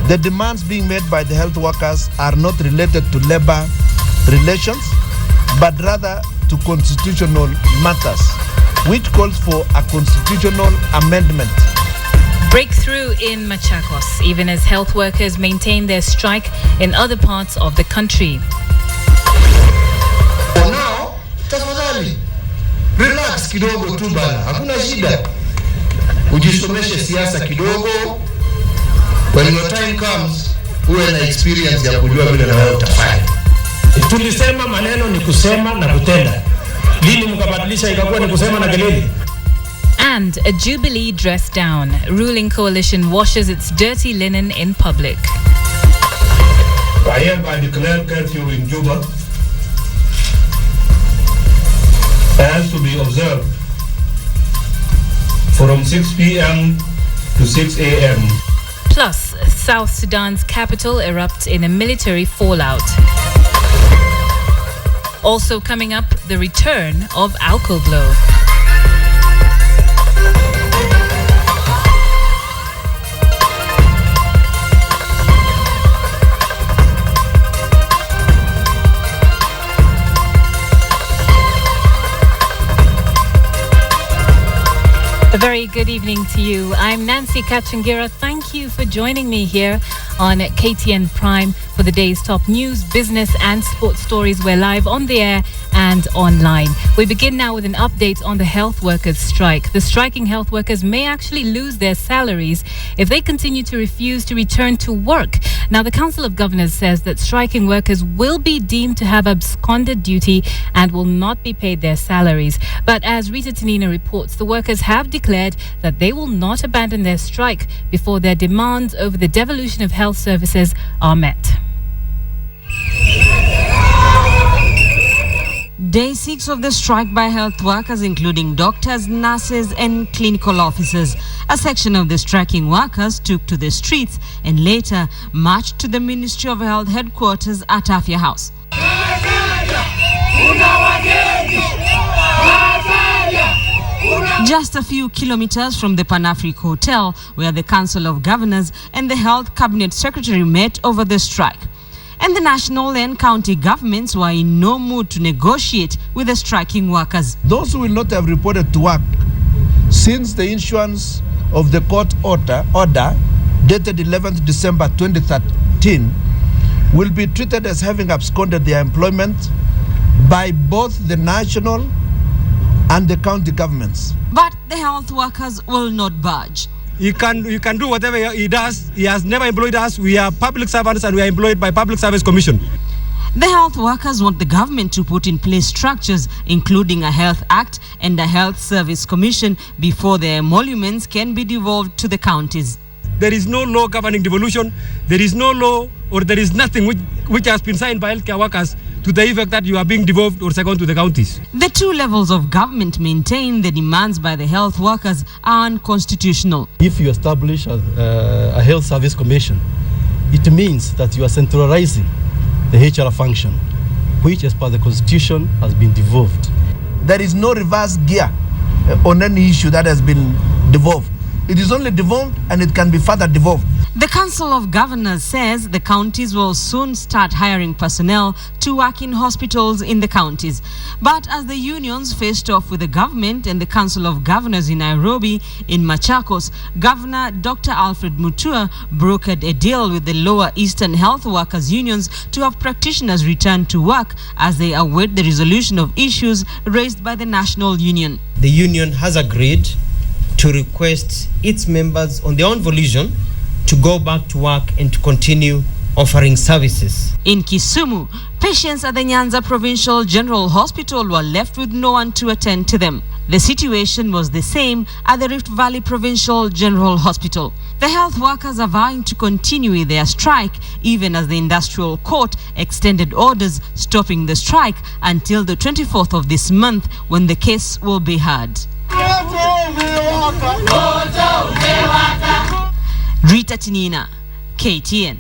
The demands being made by the health workers are not related to labor relations, but rather to constitutional matters, which calls for a constitutional amendment. Breakthrough in Machakos, even as health workers maintain their strike in other parts of the country. For now, tafadhali, relax kidogo tu bana, hakuna shida. Ujisomeshe siasa kidogo. When your time comes, uwe na experience ya kujua vile na wewe utafanya. Tulisema maneno ni kusema na kutenda. Lini mkabadilisha ikakuwa ni kusema na kelele? And a Jubilee dress down. Ruling coalition washes its dirty linen in public. I hereby declare curfew in Juba as to be observed from 6 p.m. to 6 a.m. Plus, South Sudan's capital erupts in a military fallout. Also coming up, the return of Alcoglow. A very good evening to you. I'm Nancy Kachangira. Thank you for joining me here on KTN Prime for the day's top news, business and sports stories. We're live on the air and online. We begin now with an update on the health workers' strike. The striking health workers may actually lose their salaries if they continue to refuse to return to work. Now, the Council of Governors says that striking workers will be deemed to have absconded duty and will not be paid their salaries. But as Rita Tanina reports, the workers have declared that they will not abandon their strike before their demands over the devolution of health services are met. Day 6 of the strike by health workers, including doctors, nurses and clinical officers. A section of the striking workers took to the streets and later marched to the Ministry of Health headquarters at Afya House. Just a few kilometers from the Pan-Africa Hotel, where the Council of Governors and the Health Cabinet Secretary met over the strike. And the national and county governments were in no mood to negotiate with the striking workers. Those who will not have reported to work since the issuance of the court order dated 11th December 2013 will be treated as having absconded their employment by both the national and the county governments. But the health workers will not budge. You can do whatever he does. He has never employed us. We are public servants and we are employed by Public Service Commission. The health workers want the government to put in place structures, including a Health Act and a Health Service Commission, before the emoluments can be devolved to the counties. There is no law governing devolution. There is no law or there is nothing which has been signed by healthcare workers to the effect that you are being devolved or seconded to the counties. The two levels of government maintain the demands by the health workers are unconstitutional. If you establish a health service commission, it means that you are centralizing the HR function, which as per the constitution has been devolved. There is no reverse gear on any issue that has been devolved. It is only devolved and it can be further devolved. The Council of Governors says the counties will soon start hiring personnel to work in hospitals in the counties. But as the unions faced off with the government and the Council of Governors in Nairobi, in Machakos, Governor Dr. Alfred Mutua brokered a deal with the Lower Eastern Health Workers Unions to have practitioners return to work as they await the resolution of issues raised by the National Union. The union has agreed to request its members on their own volition to go back to work and to continue offering services. In Kisumu, patients at the Nyanza Provincial General Hospital were left with no one to attend to them. The situation was the same at the Rift Valley Provincial General Hospital. The health workers are vowing to continue with their strike, even as the industrial court extended orders stopping the strike until the 24th of this month, when the case will be heard. Rita Tanina, KTN.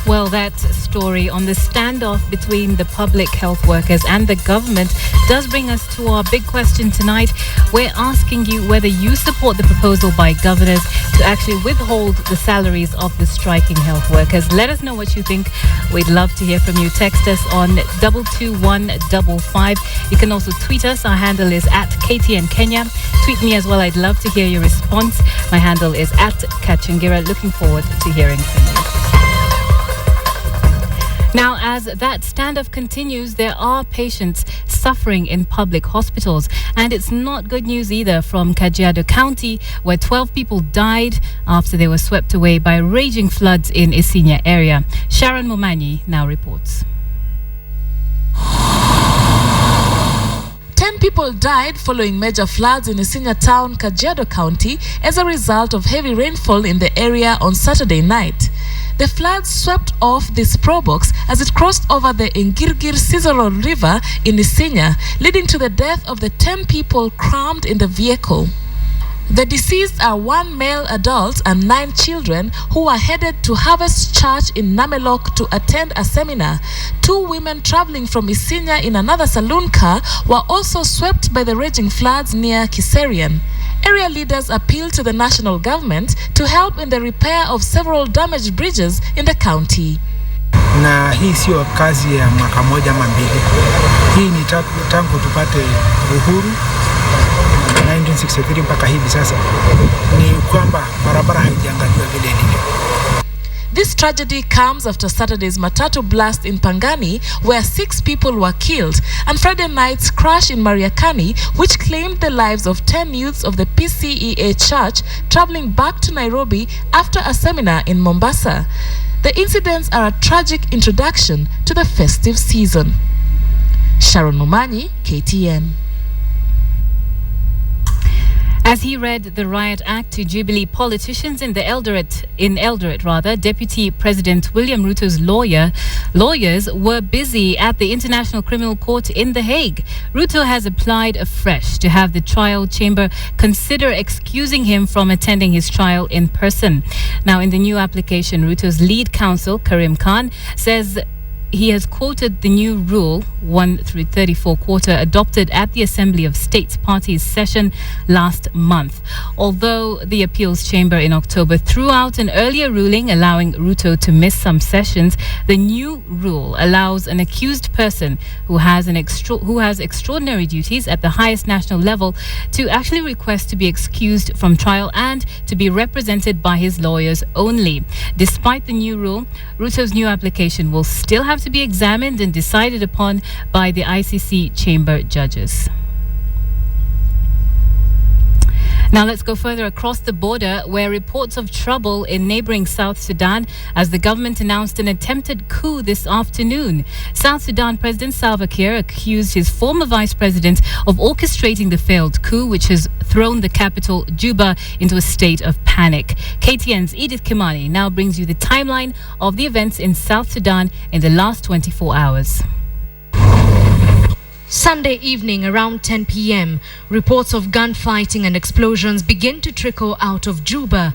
Well, that story on the standoff between the public health workers and the government does bring us to our big question tonight. We're asking you whether you support the proposal by governors to actually withhold the salaries of the striking health workers. Let us know what you think. We'd love to hear from you. Text us on 22155. You can also tweet us. Our handle is at KTN Kenya. Tweet me as well. I'd love to hear your response. My handle is at Kachingira. Looking forward to hearing from you. Now, as that standoff continues, there are patients suffering in public hospitals. And it's not good news either from Kajiado County, where 12 people died after they were swept away by raging floods in Isinya area. Sharon Momanyi now reports. 10 people died following major floods in Isinya town, Kajiado County, as a result of heavy rainfall in the area on Saturday night. The floods swept off this probox as it crossed over the Ngirgir-Sizoro River in Isinya, leading to the death of the 10 people crammed in the vehicle. The deceased are 1 male adult and 9 children who were headed to Harvest Church in Namelok to attend a seminar. 2 women traveling from Isinya in another saloon car were also swept by the raging floods near Kiserian. Area leaders appealed to the national government to help in the repair of several damaged bridges in the county. Na hii sio kazi ya mwaka moja ama mbili. Hii ni tangu tupate uhuru 1963 mpaka hivi sasa. Ni kwamba barabara haijaangaliwa vile ilivyo. This tragedy comes after Saturday's Matatu blast in Pangani, where 6 people were killed, and Friday night's crash in Mariakani, which claimed the lives of 10 youths of the PCEA church traveling back to Nairobi after a seminar in Mombasa. The incidents are a tragic introduction to the festive season. Sharon Momanyi, KTN. As he read the riot act to Jubilee politicians in Eldoret, Deputy President William Ruto's lawyers were busy at the International Criminal Court in The Hague. Ruto has applied afresh to have the trial chamber consider excusing him from attending his trial in person. Now, in the new application, Ruto's lead counsel, Karim Khan, says he has quoted the new rule 1-34 adopted at the Assembly of States Parties session last month. Although the appeals chamber in October threw out an earlier ruling allowing Ruto to miss some sessions, the new rule allows an accused person who has extraordinary duties at the highest national level to actually request to be excused from trial and to be represented by his lawyers only. Despite the new rule, Ruto's new application will still have to be examined and decided upon by the ICC chamber judges. Now let's go further across the border, where reports of trouble in neighboring South Sudan as the government announced an attempted coup this afternoon. South Sudan President Salva Kiir accused his former vice president of orchestrating the failed coup, which has thrown the capital, Juba, into a state of panic. KTN's Edith Kimani now brings you the timeline of the events in South Sudan in the last 24 hours. Sunday evening around 10 p.m., reports of gunfighting and explosions begin to trickle out of Juba.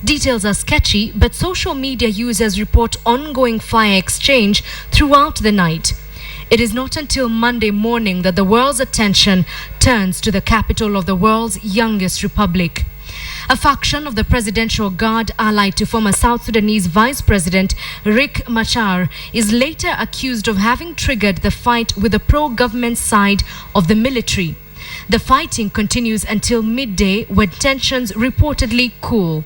Details are sketchy, but social media users report ongoing fire exchange throughout the night. It is not until Monday morning that the world's attention turns to the capital of the world's youngest republic. A faction of the Presidential Guard allied to former South Sudanese Vice President Riek Machar is later accused of having triggered the fight with the pro-government side of the military. The fighting continues until midday, when tensions reportedly cool.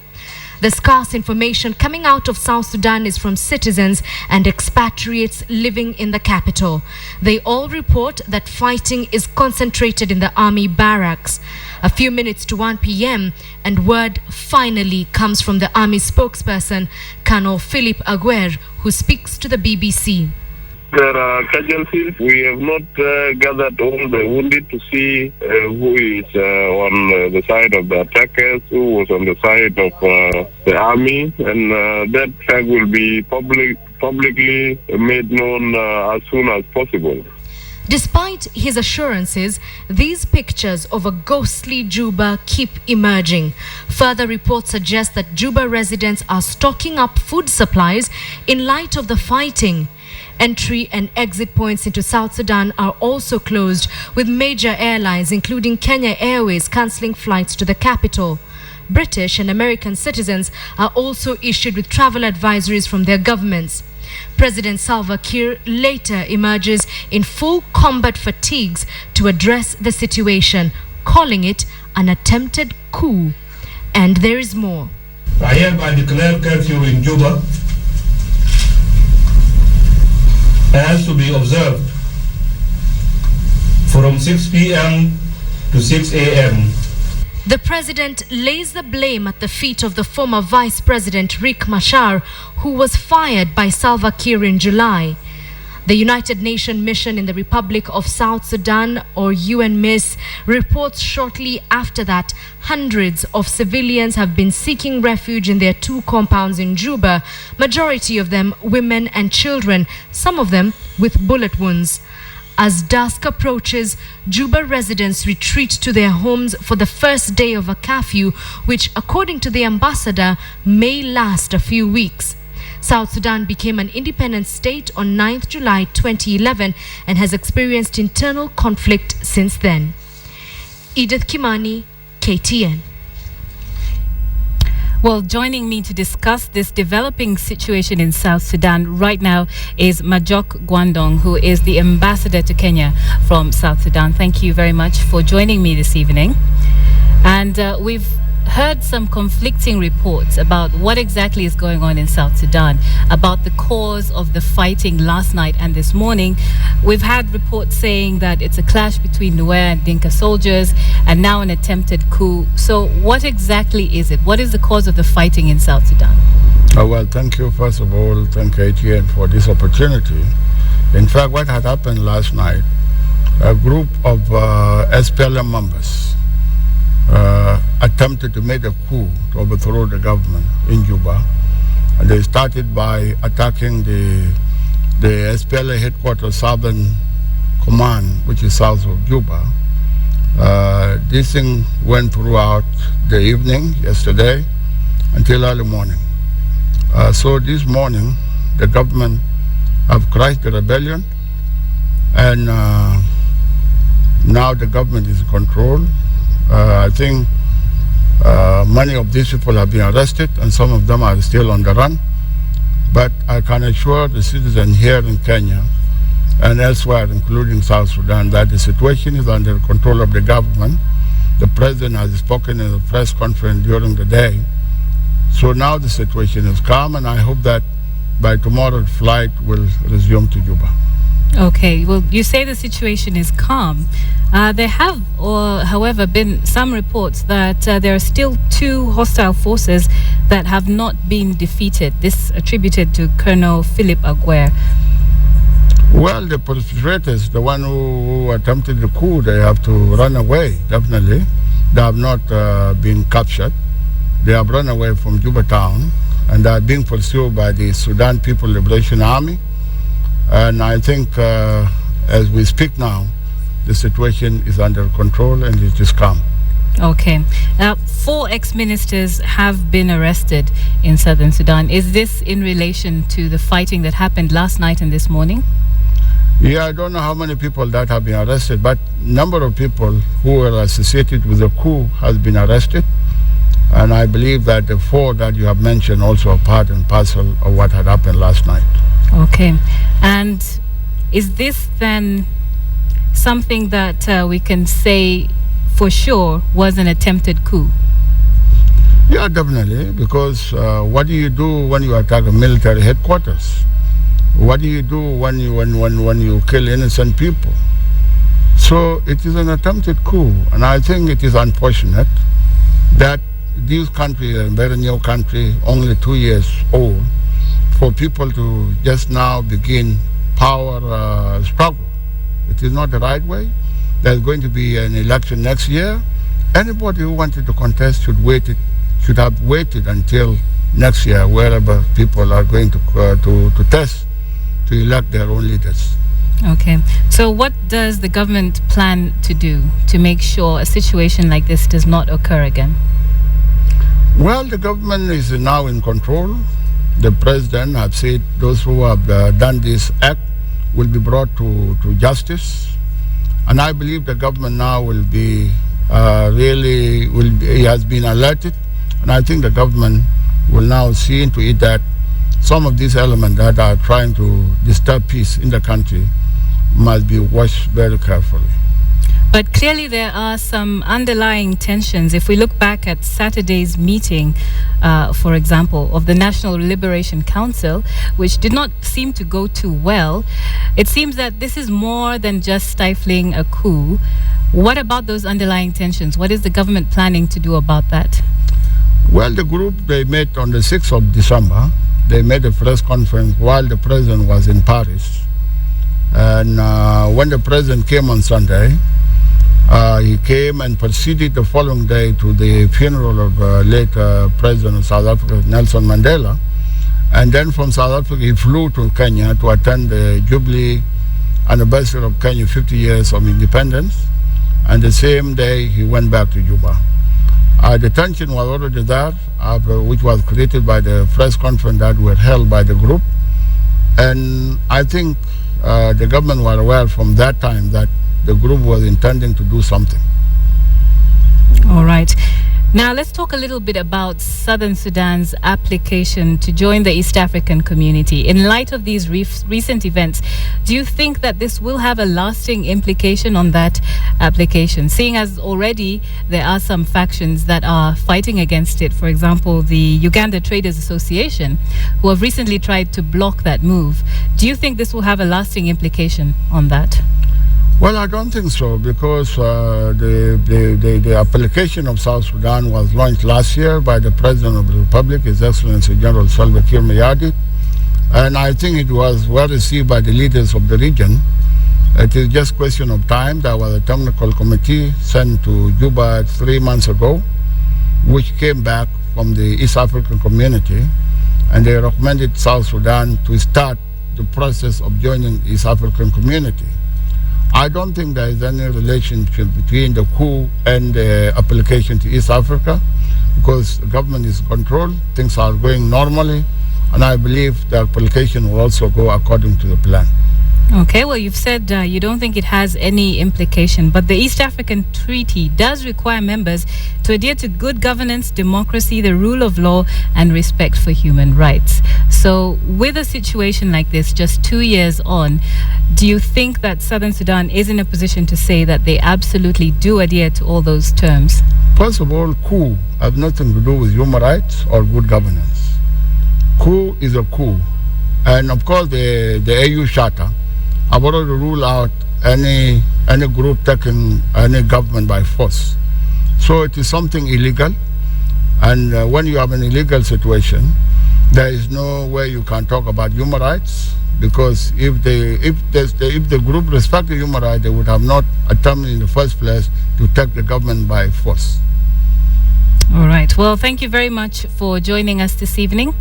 The scarce information coming out of South Sudan is from citizens and expatriates living in the capital. They all report that fighting is concentrated in the army barracks. A few minutes to 1 p.m. and word finally comes from the army spokesperson, Colonel Philip Aguer, who speaks to the BBC. There are casualties. We have not gathered all the wounded to see who is on the side of the attackers, who was on the side of the army, and that fact will be publicly made known as soon as possible. Despite his assurances, these pictures of a ghostly Juba keep emerging. Further reports suggest that Juba residents are stocking up food supplies in light of the fighting. Entry and exit points into South Sudan are also closed, with major airlines including Kenya Airways cancelling flights to the capital. British and American citizens are also issued with travel advisories from their governments. President Salva Kiir later emerges in full combat fatigues to address the situation, calling it an attempted coup. And there is more. I hereby declare curfew in Juba as to be observed from 6 p.m. to 6 a.m. The president lays the blame at the feet of the former vice president Riek Machar, who was fired by Salva Kiir in July. The United Nations mission in the Republic of South Sudan, or UNMISS, reports shortly after that hundreds of civilians have been seeking refuge in their 2 compounds in Juba, majority of them women and children, some of them with bullet wounds. As dusk approaches, Juba residents retreat to their homes for the first day of a curfew, which, according to the ambassador, may last a few weeks. South Sudan became an independent state on 9th July 2011 and has experienced internal conflict since then. Edith Kimani, KTN. Well, joining me to discuss this developing situation in South Sudan right now is Majok Gwandong, who is the ambassador to Kenya from South Sudan. Thank you very much for joining me this evening. And we've heard some conflicting reports about what exactly is going on in South Sudan, about the cause of the fighting last night and this morning. We've had reports saying that it's a clash between Nuer and Dinka soldiers and now an attempted coup. So what exactly is it? What is the cause of the fighting in South Sudan? Well, thank you. First of all, thank KTN for this opportunity. In fact, what had happened last night, a group of SPLM members attempted to make a coup to overthrow the government in Juba. And they started by attacking the SPLA headquarters Southern Command, which is south of Juba. This thing went throughout the evening yesterday until early morning. So this morning, the government have crushed the rebellion, and now the government is in control. I think many of these people have been arrested and some of them are still on the run. But I can assure the citizens here in Kenya and elsewhere, including South Sudan, that the situation is under control of the government. The president has spoken in a press conference during the day. So now the situation is calm, and I hope that by tomorrow the flight will resume to Juba. Okay, well, you say the situation is calm. There have, however, been some reports that there are still 2 hostile forces that have not been defeated. This attributed to Colonel Philip Aguer. Well, the perpetrators, the one who attempted the coup, they have to run away, definitely. They have not been captured. They have run away from Juba town, and they are being pursued by the Sudan People Liberation Army. And I think as we speak now, the situation is under control and it is calm. Okay. 4 ex-ministers have been arrested in southern Sudan. Is this in relation to the fighting that happened last night and this morning? Yeah, I don't know how many people that have been arrested, but number of people who were associated with the coup has been arrested. And I believe that the 4 that you have mentioned also are part and parcel of what had happened last night. Okay. And is this then something that we can say for sure was an attempted coup? Yeah, definitely, because what do you do when you attack a military headquarters? What do you do when you kill innocent people? So it is an attempted coup, and I think it is unfortunate that this country, a very new country, only 2 years old, for people to just now begin power struggle. It is not the right way. There's going to be an election next year. Anybody who wanted to contest should have waited until next year, wherever people are going to test to elect their own leaders. Okay. So what does the government plan to do to make sure a situation like this does not occur again? Well, the government is now in control. The president has said those who have done this act will be brought to justice. And I believe the government now will be he has been alerted. And I think the government will now see into it that some of these elements that are trying to disturb peace in the country must be watched very carefully. But clearly there are some underlying tensions. If we look back at Saturday's meeting, for example, of the National Liberation Council, which did not seem to go too well, it seems that this is more than just stifling a coup. What about those underlying tensions? What is the government planning to do about that? Well, the group, they met on the 6th of December. They made a press conference while the president was in Paris. And when the president came on Sunday, he came and proceeded the following day to the funeral of late President of South Africa, Nelson Mandela. And then from South Africa, he flew to Kenya to attend the Jubilee anniversary of Kenya, 50 years of independence. And the same day, he went back to Juba. The tension was already there, which was created by the press conference that were held by the group. And I think the government were aware from that time that the group was intending to do something. All right. Now let's talk a little bit about Southern Sudan's application to join the East African community. In light of these recent events, do you think that this will have a lasting implication on that application, seeing as already there are some factions that are fighting against it? For example, the Uganda Traders Association, who have recently tried to block that move. Do you think this will have a lasting implication on that? Well, I don't think so, because the application of South Sudan was launched last year by the President of the Republic, His Excellency General Salva Kiir Mayardit, and I think it was well received by the leaders of the region. It is just a question of time. There was a technical committee sent to Juba 3 months ago, which came back from the East African community, and they recommended South Sudan to start the process of joining the East African community. I don't think there is any relationship between the coup and the application to East Africa, because the government is in control, things are going normally, and I believe the application will also go according to the plan. Okay, well, you've said you don't think it has any implication, but the East African Treaty does require members to adhere to good governance, democracy, the rule of law, and respect for human rights. So with a situation like this, just 2 years on, do you think that Southern Sudan is in a position to say that they absolutely do adhere to all those terms? First of all, coup has nothing to do with human rights or good governance. Coup is a coup. And of course, the AU Charter have already ruled out any group taking any government by force. So it is something illegal. And when you have an illegal situation, there is no way you can talk about human rights, because if the group respected human rights, they would have not attempted in the first place to take the government by force. All right. Well, thank you very much for joining us this evening.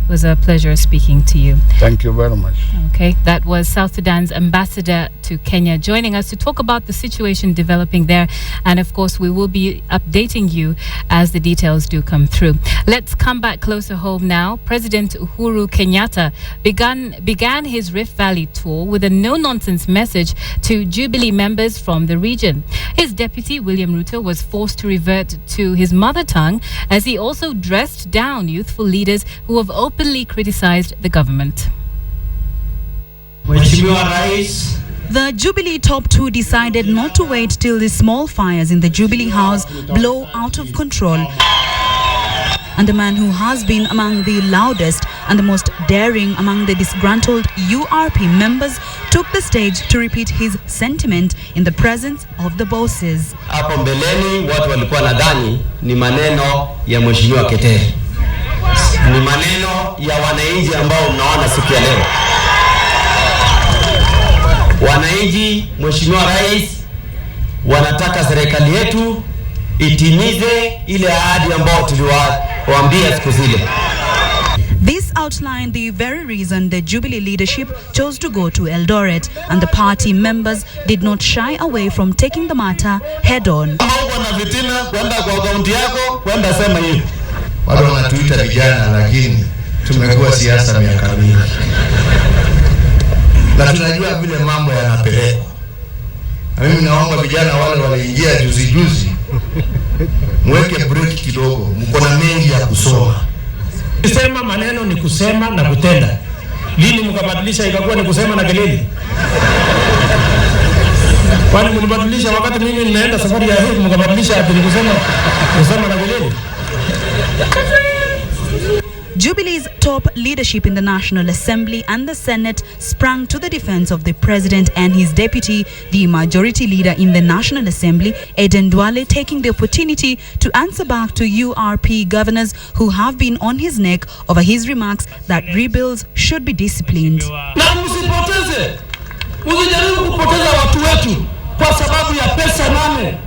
It was a pleasure speaking to you. Thank you very much. Okay, that was South Sudan's ambassador to Kenya joining us to talk about the situation developing there. And of course, we will be updating you as the details do come through. Let's come back closer home now. President Uhuru Kenyatta began his Rift Valley tour with a no-nonsense message to Jubilee members from the region. His deputy, William Ruto, was forced to revert to his mother tongue as he also dressed down youthful leaders who have openly criticized the government. The Jubilee top two decided not to wait till the small fires in the Jubilee House blow out of control. And the man who has been among the loudest and the most daring among the disgruntled URP members took the stage to repeat his sentiment in the presence of the bosses. Hapo mbeleni watu walikuwa nadhani ni maneno ya Mheshimiwa Ketere. Ni maneno ya wananchi ambao mnaona siku ya leo. Wananchi, Mheshimiwa Rais, wanataka serikali yetu itimize ile ahadi ambayo tuliwaambia siku zile. This outlined the very reason the Jubilee leadership chose to go to Eldoret, and the party members did not shy away from taking the matter head on. Watu wanatuita vijana, lakini tumekuwa siasa miaka mingi. Na tunajua vile mambo yanapelekwa. Na mimi naomba vijana wale waliingia juzi mweke break kidogo, mko na mengi ya kusoma. Kusema maneno ni kusema na kutenda. Lini mkabadilisha ikakuwa ni kusema na kelele? Kwani mlibadilisha wakati mimi ninaenda safari ya hivi mkabadilisha ati ni kusema na kelele? Jubilee's top leadership in the National Assembly and the Senate sprang to the defense of the president and his deputy, the majority leader in the National Assembly, Eden Duale, taking the opportunity to answer back to URP governors who have been on his neck over his remarks that rebels should be disciplined. Na msipoteze, msijaribu kupoteza watu wetu kwa sababu ya pesa nane.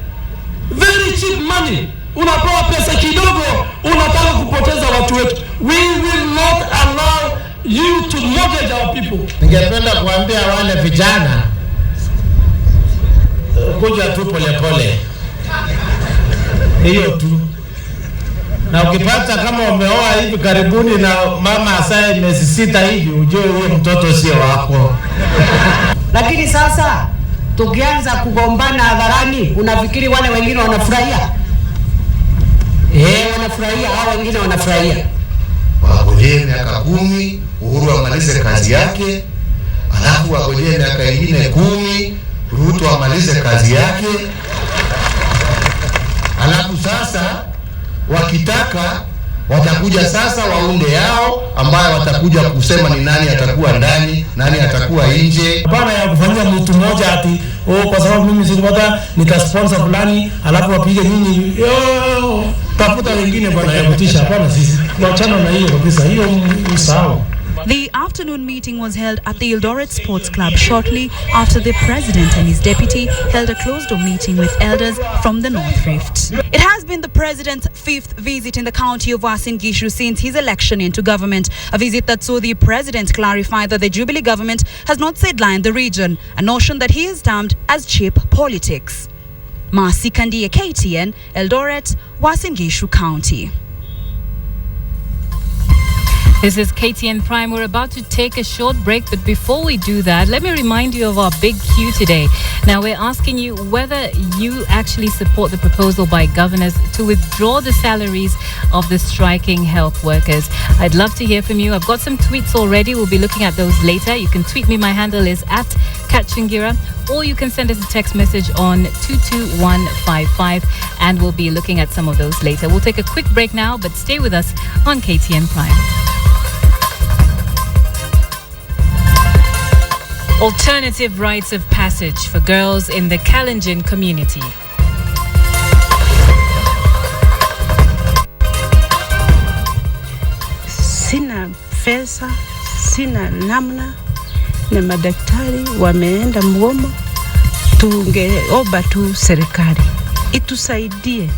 Very cheap money. Unapewa pesa kidogo, unataka kupoteza watu wetu. We will not allow you to mortgage our people. Ningependa kuambia wale vijana kuja tu pole. Hiyo tu. Na ukipata kama umeoa hivi karibuni na mama asaye miezi 6 hivi, ujue huyo mtoto sio wako. Lakini sasa tukianza kugombana hadharani, unafikiri wale wengine wanafurahia? Wanafurahia, hao wengine wanafurahia. Wagojee miaka 10, Uhuru amalize kazi yake, alafu wagojee miaka ingine 10, Ruto amalize kazi yake. Alafu sasa wakitaka watakuja sasa waunde yao ambayo watakuja kusema ni nani atakuwa ndani, nani atakuwa nje. Hapana ya kufanyia mtu mmoja ati kwa sababu mimi sikupata nitasponsor fulani alafu wapige nyinyi. Tafuta wengine bwana ya kutisha. Hapana, sisi tuachana na hiyo kabisa. Hiyo usahau. The afternoon meeting was held at the Eldoret Sports Club shortly after the president and his deputy held a closed-door meeting with elders from the North Rift. It has been the president's 5th visit in the county of Uasin Gishu since his election into government, a visit that saw the president clarify that the Jubilee government has not sidelined the region, a notion that he has termed as cheap politics. Masi Kandiye, KTN, Eldoret, Uasin Gishu County. This is KTN Prime. We're about to take a short break, but before we do that, let me remind you of our big cue today. Now, we're asking you whether you actually support the proposal by governors to withdraw the salaries of the striking health workers. I'd love to hear from you. I've got some tweets already. We'll be looking at those later. You can tweet me. My handle is @Kachingira, or you can send us a text message on 22155, and we'll be looking at some of those later. We'll take a quick break now, but stay with us on KTN Prime. Alternative rites of passage for girls in the Kalenjin community. Sina pesa, sina namna, na madaktari wameenda mgomo. Tungeomba tu serikali itusaidie.